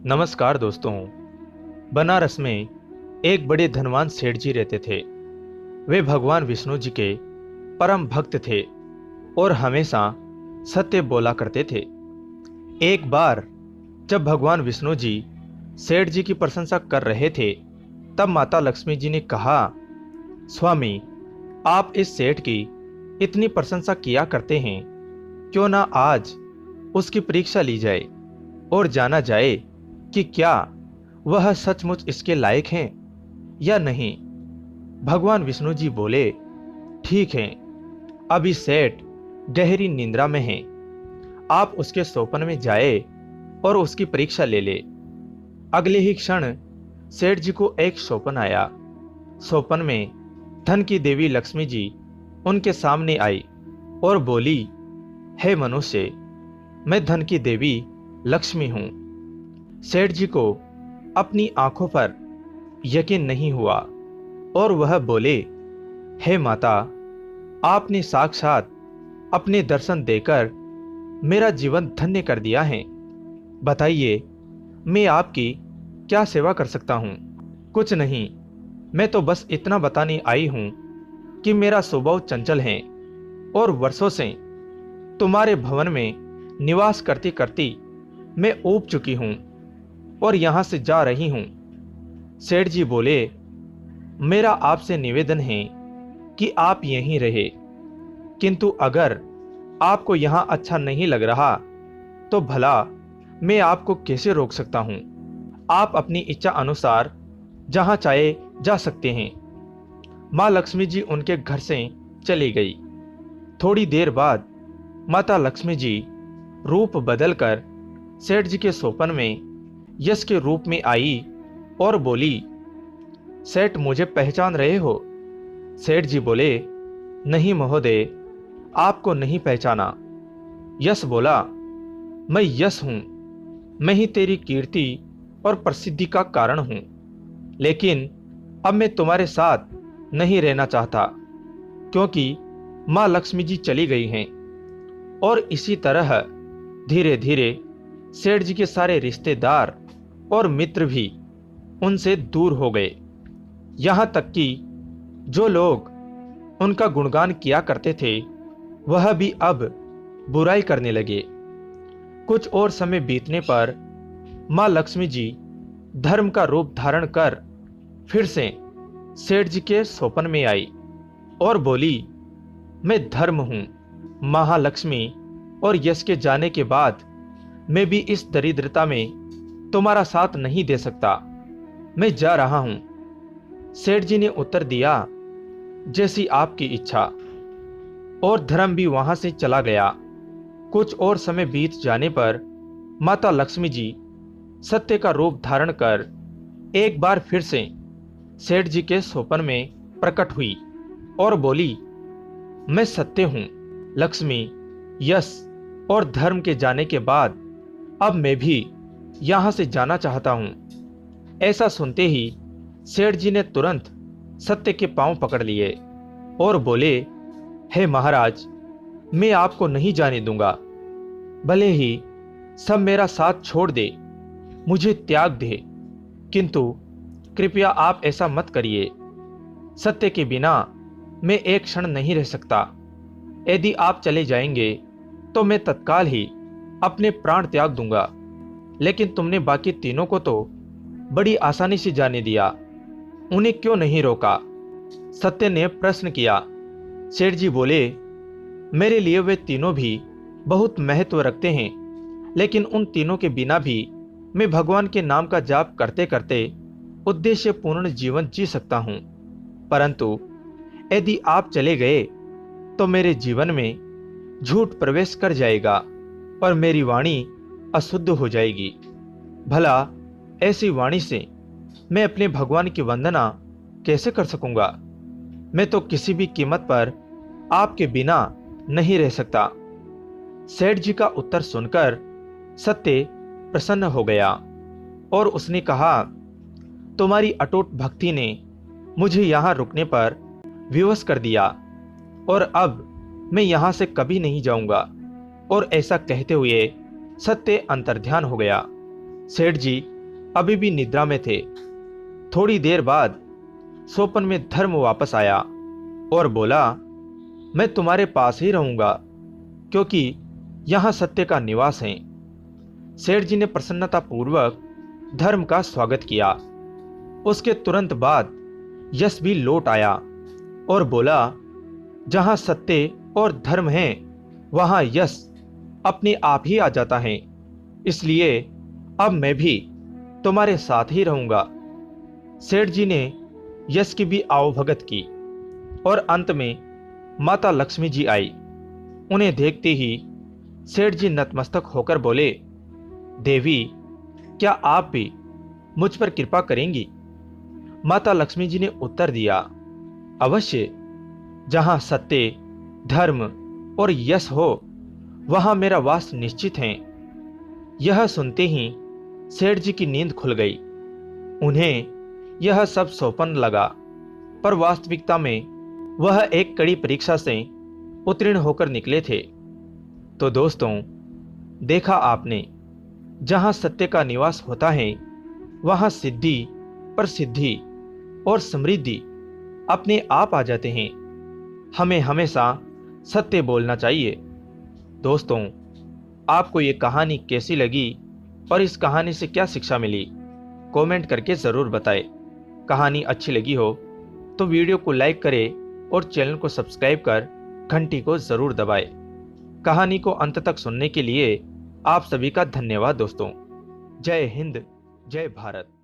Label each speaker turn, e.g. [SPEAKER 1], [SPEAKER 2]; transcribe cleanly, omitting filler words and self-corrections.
[SPEAKER 1] नमस्कार दोस्तों। बनारस में एक बड़े धनवान सेठ जी रहते थे। वे भगवान विष्णु जी के परम भक्त थे और हमेशा सत्य बोला करते थे। एक बार जब भगवान विष्णु जी सेठ जी की प्रशंसा कर रहे थे, तब माता लक्ष्मी जी ने कहा, स्वामी, आप इस सेठ की इतनी प्रशंसा किया करते हैं, क्यों ना आज उसकी परीक्षा ली जाए और जाना जाए कि क्या वह सचमुच इसके लायक हैं या नहीं। भगवान विष्णु जी बोले, ठीक है, अभी सेठ गहरी निंद्रा में है, आप उसके सोपन में जाए और उसकी परीक्षा ले ले। अगले ही क्षण सेठ जी को एक सोपन आया। सोपन में धन की देवी लक्ष्मी जी उनके सामने आई और बोली, हे मनुष्य, मैं धन की देवी लक्ष्मी हूं। सेठ जी को अपनी आंखों पर यकीन नहीं हुआ और वह बोले, हे माता, आपने साक्षात अपने दर्शन देकर मेरा जीवन धन्य कर दिया है। बताइए, मैं आपकी क्या सेवा कर सकता हूं? कुछ नहीं, मैं तो बस इतना बताने आई हूं कि मेरा स्वभाव चंचल है और वर्षों से तुम्हारे भवन में निवास करती करती मैं ऊब चुकी हूं और यहां से जा रही हूं। सेठ जी बोले, मेरा आपसे निवेदन है कि आप यहीं रहे, किंतु अगर आपको यहां अच्छा नहीं लग रहा तो भला मैं आपको कैसे रोक सकता हूं? आप अपनी इच्छा अनुसार जहां चाहे जा सकते हैं। मां लक्ष्मी जी उनके घर से चली गई। थोड़ी देर बाद माता लक्ष्मी जी रूप बदलकर सेठ जी के सोपन में यश के रूप में आई और बोली, सेठ, मुझे पहचान रहे हो? सेठ जी बोले, नहीं महोदय, आपको नहीं पहचाना। यश बोला, मैं यश हूं, मैं ही तेरी कीर्ति और प्रसिद्धि का कारण हूं, लेकिन अब मैं तुम्हारे साथ नहीं रहना चाहता, क्योंकि मां लक्ष्मी जी चली गई हैं। और इसी तरह धीरे धीरे सेठ जी के सारे रिश्तेदार और मित्र भी उनसे दूर हो गए। यहां तक कि जो लोग उनका गुणगान किया करते थे, वह भी अब बुराई करने लगे। कुछ और समय बीतने पर मां लक्ष्मी जी धर्म का रूप धारण कर फिर से सेठ जी के सोपन में आई और बोली, मैं धर्म हूं, महालक्ष्मी, और यश के जाने के बाद मैं भी इस दरिद्रता में तुम्हारा साथ नहीं दे सकता, मैं जा रहा हूं। सेठ जी ने उत्तर दिया, जैसी आपकी इच्छा, और धर्म भी वहां से चला गया। कुछ और समय बीत जाने पर माता लक्ष्मी जी सत्य का रूप धारण कर एक बार फिर से सेठ जी के सोपन में प्रकट हुई और बोली, मैं सत्य हूं, लक्ष्मी, यश और धर्म के जाने के बाद अब मैं भी यहां से जाना चाहता हूं। ऐसा सुनते ही सेठ जी ने तुरंत सत्य के पांव पकड़ लिए और बोले, हे महाराज, मैं आपको नहीं जाने दूंगा। भले ही सब मेरा साथ छोड़ दे, मुझे त्याग दे, किंतु कृपया आप ऐसा मत करिए। सत्य के बिना मैं एक क्षण नहीं रह सकता। यदि आप चले जाएंगे तो मैं तत्काल ही अपने प्राण त्याग दूंगा। लेकिन तुमने बाकी तीनों को तो बड़ी आसानी से जाने दिया, उन्हें क्यों नहीं रोका? सत्य ने प्रश्न किया। सेठ जी बोले, मेरे लिए वे तीनों भी बहुत महत्व रखते हैं, लेकिन उन तीनों के बिना भी मैं भगवान के नाम का जाप करते करते उद्देश्य पूर्ण जीवन जी सकता हूं। परंतु यदि आप चले गए तो मेरे जीवन में झूठ प्रवेश कर जाएगा और मेरी वाणी अशुद्ध हो जाएगी। भला ऐसी वाणी से मैं अपने भगवान की वंदना कैसे कर सकूंगा? मैं तो किसी भी कीमत पर आपके बिना नहीं रह सकता। सेठ जी का उत्तर सुनकर सत्य प्रसन्न हो गया और उसने कहा, तुम्हारी अटूट भक्ति ने मुझे यहां रुकने पर विवश कर दिया और अब मैं यहां से कभी नहीं जाऊंगा। और ऐसा कहते हुए सत्य अंतर्ध्यान हो गया। सेठ जी अभी भी निद्रा में थे। थोड़ी देर बाद सोपन में धर्म वापस आया और बोला, मैं तुम्हारे पास ही रहूंगा क्योंकि यहां सत्य का निवास है। सेठ जी ने प्रसन्नता पूर्वक धर्म का स्वागत किया। उसके तुरंत बाद यश भी लौट आया और बोला, जहां सत्य और धर्म है वहां यश अपने आप ही आ जाता है, इसलिए अब मैं भी तुम्हारे साथ ही रहूंगा। सेठ जी ने यश की भी आवभगत की और अंत में माता लक्ष्मी जी आई। उन्हें देखते ही सेठ जी नतमस्तक होकर बोले, देवी, क्या आप भी मुझ पर कृपा करेंगी? माता लक्ष्मी जी ने उत्तर दिया, अवश्य। जहां सत्य, धर्म और यश हो वहां मेरा वास निश्चित है। यह सुनते ही सेठ जी की नींद खुल गई। उन्हें यह सब सौपन लगा, पर वास्तविकता में वह एक कड़ी परीक्षा से उत्तीर्ण होकर निकले थे। तो दोस्तों, देखा आपने, जहां सत्य का निवास होता है वहां सिद्धि, प्रसिद्धि और समृद्धि अपने आप आ जाते हैं। हमें हमेशा सत्य बोलना चाहिए। दोस्तों, आपको ये कहानी कैसी लगी और इस कहानी से क्या शिक्षा मिली, कमेंट करके ज़रूर बताएं। कहानी अच्छी लगी हो तो वीडियो को लाइक करें और चैनल को सब्सक्राइब कर घंटी को ज़रूर दबाएं। कहानी को अंत तक सुनने के लिए आप सभी का धन्यवाद दोस्तों। जय हिंद, जय भारत।